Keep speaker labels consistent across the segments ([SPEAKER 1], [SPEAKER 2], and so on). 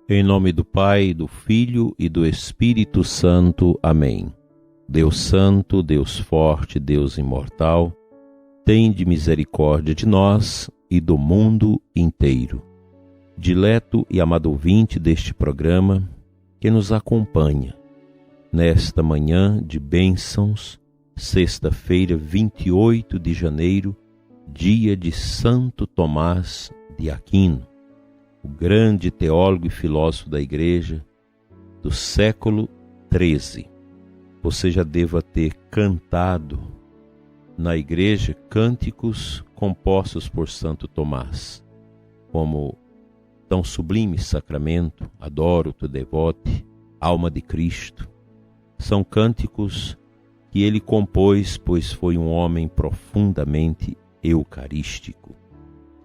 [SPEAKER 1] Em nome do Pai, do Filho e do Espírito Santo. Amém. Deus Santo, Deus Forte, Deus Imortal, tende misericórdia de nós e do mundo inteiro. Dileto e amado ouvinte deste programa que nos acompanha nesta manhã de bênçãos, sexta-feira, 28 de janeiro, dia de Santo Tomás de Aquino, o grande teólogo e filósofo da Igreja do século XIII. Você já deva ter cantado na igreja cânticos compostos por Santo Tomás, como Tão Sublime Sacramento, Adoro-te, Devote, Alma de Cristo. São cânticos que ele compôs, pois foi um homem profundamente eucarístico.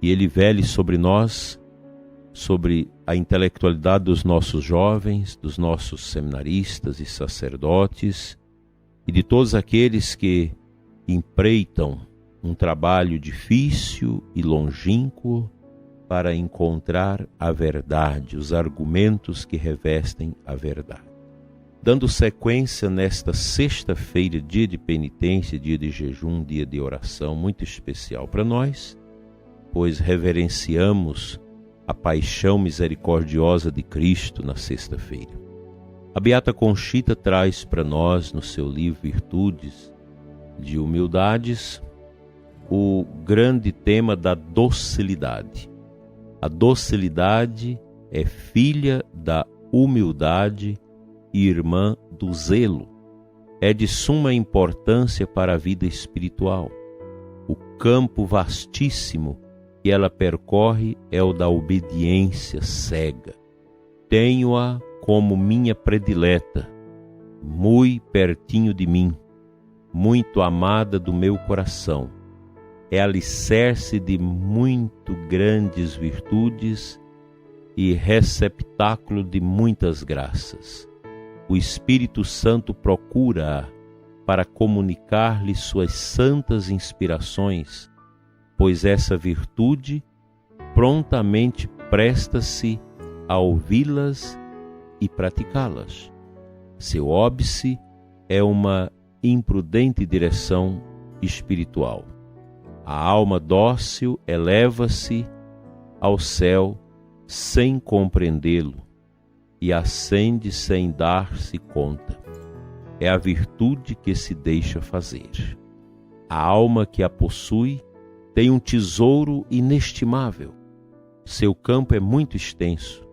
[SPEAKER 1] E ele vele sobre nós, sobre a intelectualidade dos nossos jovens, dos nossos seminaristas e sacerdotes e de todos aqueles que empreitam um trabalho difícil e longínquo para encontrar a verdade, os argumentos que revestem a verdade. Dando sequência nesta sexta-feira, dia de penitência, dia de jejum, dia de oração, muito especial para nós, pois reverenciamos a paixão misericordiosa de Cristo na sexta-feira. A Beata Conchita traz para nós, no seu livro Virtudes de Humildades, o grande tema da docilidade. A docilidade é filha da humildade e irmã do zelo. É de suma importância para a vida espiritual. O campo vastíssimo que ela percorre é o da obediência cega. Tenho-a como minha predileta, muito pertinho de mim, muito amada do meu coração. É alicerce de muito grandes virtudes e receptáculo de muitas graças. O Espírito Santo procura-a para comunicar-lhe suas santas inspirações, pois essa virtude prontamente presta-se a ouvi-las e praticá-las. Seu óbice é uma imprudente direção espiritual. A alma dócil eleva-se ao céu sem compreendê-lo e ascende sem dar-se conta. É a virtude que se deixa fazer. A alma que a possui tem um tesouro inestimável. Seu campo é muito extenso.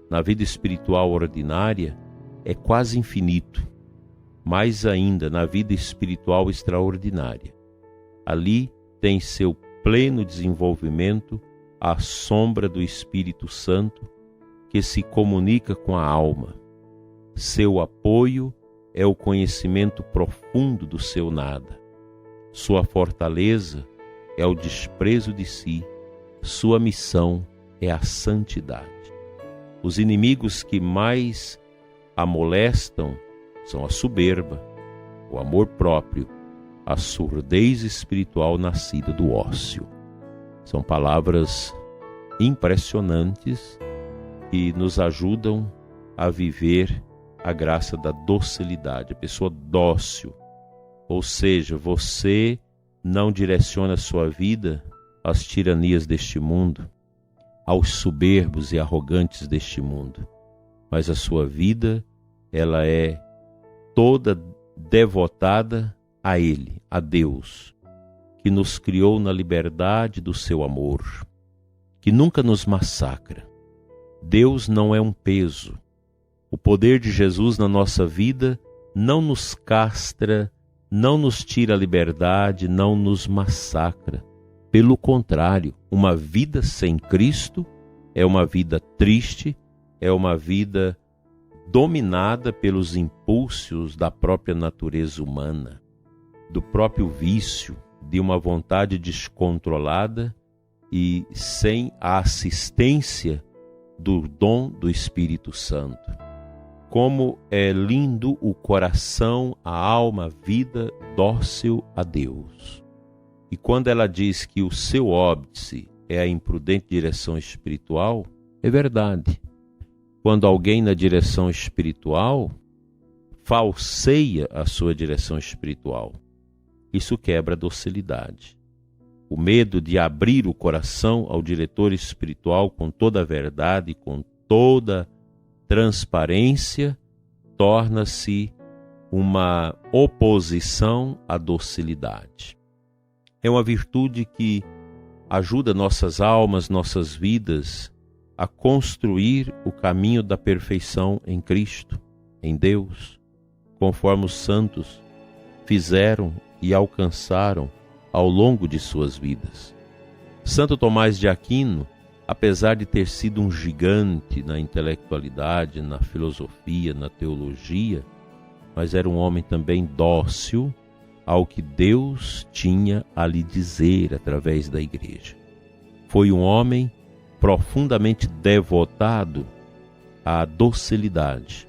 [SPEAKER 1] Na vida espiritual ordinária é quase infinito. Mais ainda na vida espiritual extraordinária. Ali tem seu pleno desenvolvimento a sombra do Espírito Santo que se comunica com a alma. Seu apoio é o conhecimento profundo do seu nada. Sua fortaleza é o desprezo de si, sua missão é a santidade. Os inimigos que mais a molestam são a soberba, o amor próprio, a surdez espiritual nascida do ócio. São palavras impressionantes que nos ajudam a viver a graça da docilidade, a pessoa dócil. Ou seja, você não direciona a sua vida às tiranias deste mundo, aos soberbos e arrogantes deste mundo, mas a sua vida, ela é toda devotada a Ele, a Deus, que nos criou na liberdade do seu amor, que nunca nos massacra. Deus não é um peso. O poder de Jesus na nossa vida não nos castra, não nos tira a liberdade, não nos massacra. Pelo contrário, uma vida sem Cristo é uma vida triste, é uma vida dominada pelos impulsos da própria natureza humana, do próprio vício, de uma vontade descontrolada e sem a assistência do dom do Espírito Santo. Como é lindo o coração, a alma, a vida dócil a Deus. E quando ela diz que o seu óbice é a imprudente direção espiritual, é verdade. quando alguém na direção espiritual falseia a sua direção espiritual. Isso quebra a docilidade. O medo de abrir o coração ao diretor espiritual com toda a verdade, com toda transparência, torna-se uma oposição à docilidade. É uma virtude que ajuda nossas almas, nossas vidas a construir o caminho da perfeição em Cristo, em Deus, conforme os santos fizeram e alcançaram ao longo de suas vidas. Santo Tomás de Aquino, apesar de ter sido um gigante na intelectualidade, na filosofia, na teologia, mas era um homem também dócil ao que Deus tinha a lhe dizer através da igreja. Foi um homem profundamente devotado à docilidade,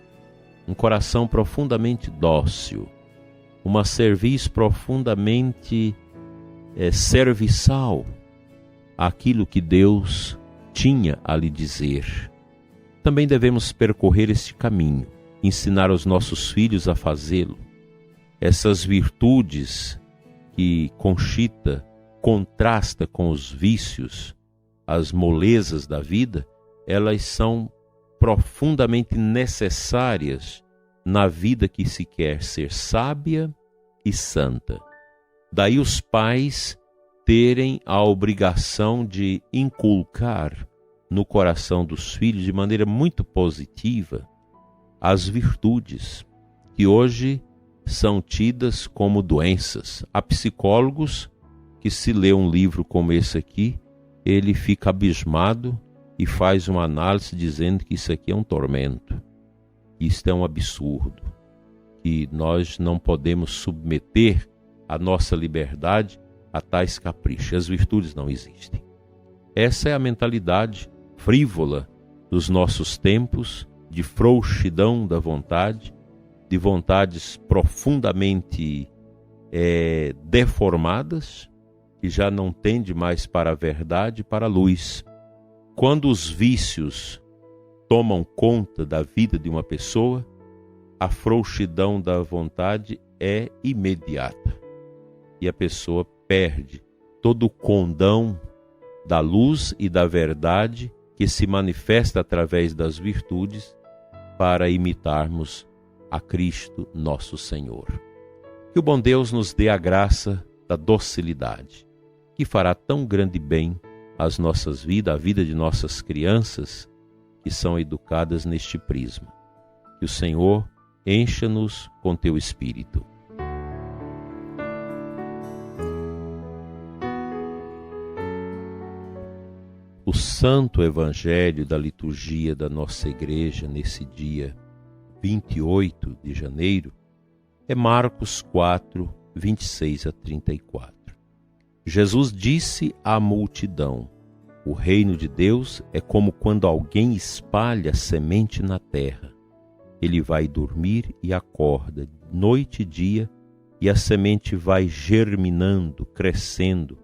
[SPEAKER 1] um coração profundamente dócil, uma cerviz profundamente serviçal àquilo que Deus tinha a lhe dizer. Também devemos percorrer este caminho, ensinar os nossos filhos a fazê-lo. Essas virtudes que Conchita contrasta com os vícios, as molezas da vida, elas são profundamente necessárias na vida que se quer ser sábia e santa. Daí os pais terem a obrigação de inculcar no coração dos filhos de maneira muito positiva as virtudes que hoje são tidas como doenças. Há psicólogos que, se lê um livro como esse aqui, ele fica abismado e faz uma análise dizendo que isso aqui é um tormento, que isto é um absurdo, que nós não podemos submeter a nossa liberdade a tais caprichos. As virtudes não existem. Essa é a mentalidade frívola dos nossos tempos, de frouxidão da vontade, de vontades profundamente deformadas, que já não tende mais para a verdade, para a luz. Quando os vícios tomam conta da vida de uma pessoa, a frouxidão da vontade é imediata e a pessoa perde todo o condão da luz e da verdade que se manifesta através das virtudes para imitarmos a Cristo nosso Senhor. Que o bom Deus nos dê a graça da docilidade, que fará tão grande bem às nossas vidas, à vida de nossas crianças que são educadas neste prisma. Que o Senhor encha-nos com teu Espírito. O Santo Evangelho da liturgia da nossa igreja nesse dia 28 de janeiro é Marcos 4, 26 a 34. Jesus disse à multidão: o reino de Deus é como quando alguém espalha semente na terra. Ele vai dormir e acorda noite e dia, e a semente vai germinando, crescendo,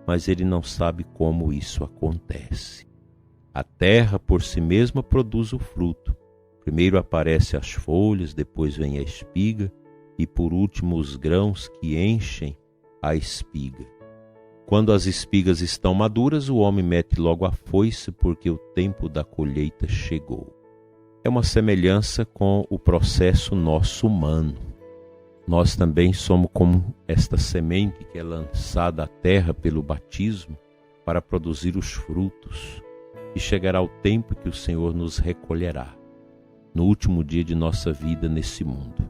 [SPEAKER 1] mas ele não sabe como isso acontece. A terra por si mesma produz o fruto. Primeiro aparecem as folhas, depois vem a espiga e por último os grãos que enchem a espiga. Quando as espigas estão maduras, o homem mete logo a foice porque o tempo da colheita chegou. É uma semelhança com o processo nosso humano. Nós também somos como esta semente que é lançada à terra pelo batismo para produzir os frutos. E chegará o tempo que o Senhor nos recolherá, no último dia de nossa vida nesse mundo.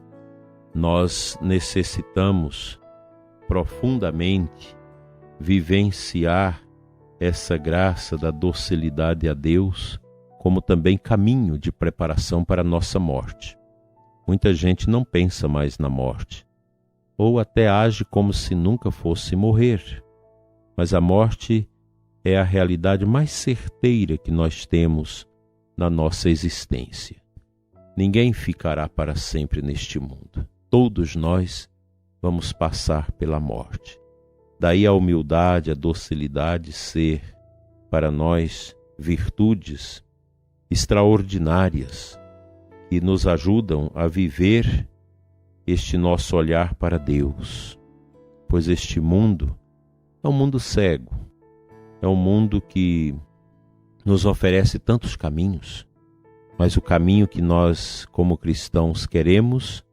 [SPEAKER 1] Nós necessitamos profundamente vivenciar essa graça da docilidade a Deus, como também caminho de preparação para a nossa morte. Muita gente não pensa mais na morte, ou até age como se nunca fosse morrer. Mas a morte é a realidade mais certeira que nós temos na nossa existência. Ninguém ficará para sempre neste mundo. Todos nós vamos passar pela morte. Daí a humildade, a docilidade ser para nós virtudes extraordinárias que nos ajudam a viver este nosso olhar para Deus, pois este mundo é um mundo cego, é um mundo que nos oferece tantos caminhos, mas o caminho que nós, como cristãos, queremos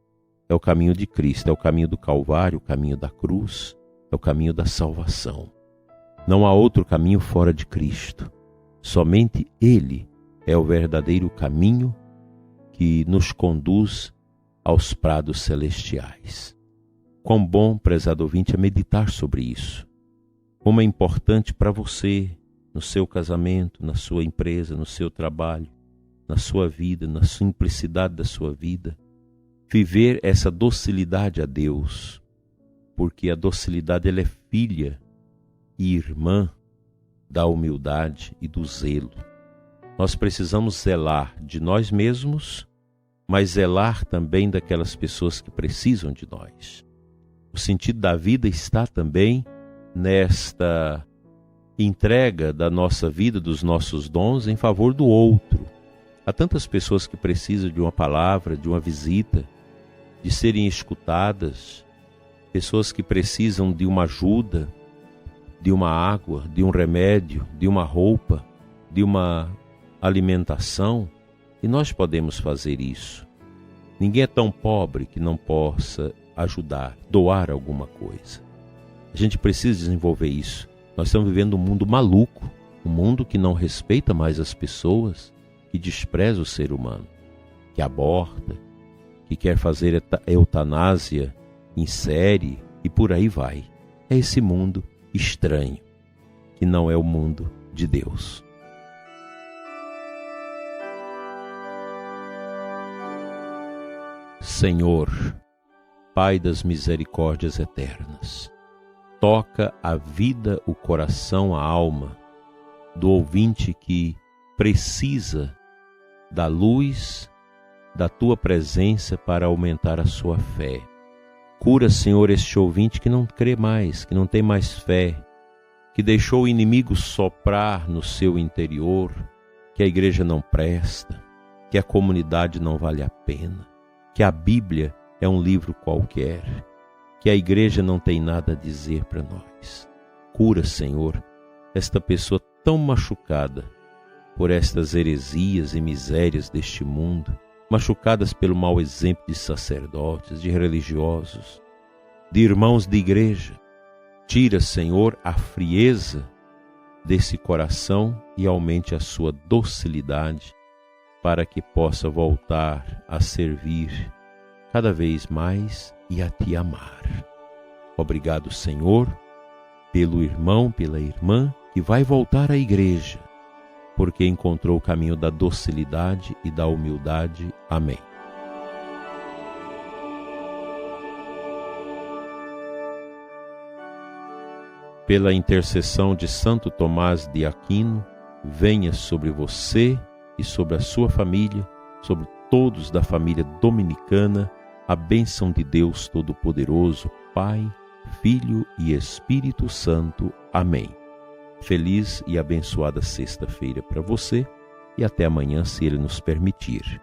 [SPEAKER 1] é o caminho de Cristo, é o caminho do Calvário, o caminho da cruz, é o caminho da salvação. Não há outro caminho fora de Cristo. Somente Ele é o verdadeiro caminho que nos conduz aos prados celestiais. Quão bom, prezado ouvinte, é meditar sobre isso. Como é importante para você, no seu casamento, na sua empresa, no seu trabalho, na sua vida, na simplicidade da sua vida, viver essa docilidade a Deus, porque a docilidade ela é filha e irmã da humildade e do zelo. Nós precisamos zelar de nós mesmos, mas zelar também daquelas pessoas que precisam de nós. O sentido da vida está também nesta entrega da nossa vida, dos nossos dons em favor do outro. Há tantas pessoas que precisam de uma palavra, de uma visita, de serem escutadas, pessoas que precisam de uma ajuda, de uma água, de um remédio, de uma roupa, de uma alimentação, e nós podemos fazer isso. Ninguém é tão pobre que não possa ajudar, doar alguma coisa. A gente precisa desenvolver isso. Nós estamos vivendo um mundo maluco, um mundo que não respeita mais as pessoas, que despreza o ser humano, que aborta, que quer fazer eutanásia em série e por aí vai. É esse mundo estranho, que não é o mundo de Deus. Senhor, Pai das misericórdias eternas, toca a vida, o coração, a alma do ouvinte que precisa da luz da Tua presença para aumentar a sua fé. Cura, Senhor, este ouvinte que não crê mais, que não tem mais fé, que deixou o inimigo soprar no seu interior, que a igreja não presta, que a comunidade não vale a pena, que a Bíblia é um livro qualquer, que a igreja não tem nada a dizer para nós. Cura, Senhor, esta pessoa tão machucada por estas heresias e misérias deste mundo, machucadas pelo mau exemplo de sacerdotes, de religiosos, de irmãos de igreja. Tira, Senhor, a frieza desse coração e aumente a sua docilidade para que possa voltar a servir cada vez mais e a Te amar. Obrigado, Senhor, pelo irmão, pela irmã que vai voltar à igreja, porque encontrou o caminho da docilidade e da humildade. Amém. Pela intercessão de Santo Tomás de Aquino, venha sobre você e sobre a sua família, sobre todos da família dominicana, a bênção de Deus Todo-Poderoso, Pai, Filho e Espírito Santo. Amém. Feliz e abençoada sexta-feira para você e até amanhã, se Ele nos permitir.